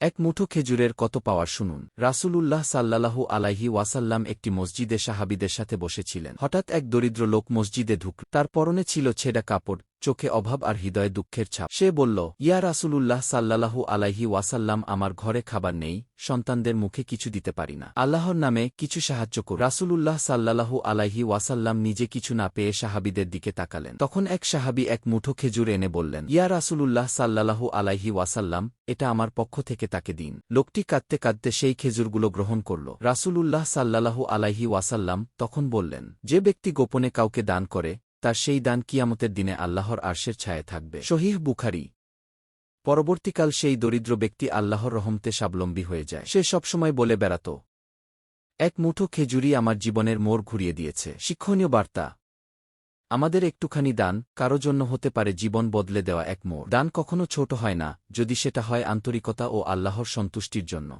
এক মুঠো খেজুরের কত পাওয়ার শুনুন। রাসূলুল্লাহ সাল্লাল্লাহু আলাইহি ওয়াসাল্লাম একটি মসজিদে সাহাবীদের সাথে বসেছিলেন। হঠাৎ এক দরিদ্র লোক মসজিদে ঢুকল। তার পরনে ছিল ছেঁড়া কাপড়, চোখে অভাব আর হৃদয়ে দুঃখের ছাপ। সে বলল, ইয়া রাসূলুল্লাহ সাল্লাল্লাহু আলাইহি ওয়াসাল্লাম, আমার ঘরে খাবার নেই, সন্তানদের মুখে কিছু দিতে পারি না। আল্লাহর নামে কিছু সাহায্য করুন। রাসূলুল্লাহ সাল্লাল্লাহু আলাইহি ওয়াসাল্লাম নিজে কিছু না পেয়ে সাহাবীদের দিকে তাকালেন। তখন এক সাহাবী এক মুঠো খেজুর এনে বললেন, ইয়া রাসূলুল্লাহ সাল্লাল্লাহু আলাইহি ওয়াসাল্লাম, এটা আমার পক্ষ থেকে তাকে দিন। লোকটি কাঁদতে কাঁদতে সেই খেজুরগুলো গ্রহণ করল। রাসূলুল্লাহ সাল্লাল্লাহু আলাইহি ওয়াসাল্লাম তখন বললেন, যে ব্যক্তি গোপনে কাউকে দান করে, তার সেই দান কিয়ামতের দিনে আল্লাহর আরশের ছায়ায় থাকবে। সহিহ বুখারী। পরবর্তীকাল সেই দরিদ্র ব্যক্তি আল্লাহর রহমতে স্বাবলম্বী হয়ে যায়। সে সবসময় বলে বেড়াত, এক মুঠো খেজুরই আমার জীবনের মোড় ঘুরিয়ে দিয়েছে। শিক্ষণীয় বার্তা: আমাদের একটুখানি দান কারো জন্য হতে পারে জীবন বদলে দেওয়া এক মোড়। দান কখনো ছোট হয় না, যদি সেটা হয় আন্তরিকতা ও আল্লাহর সন্তুষ্টির জন্য।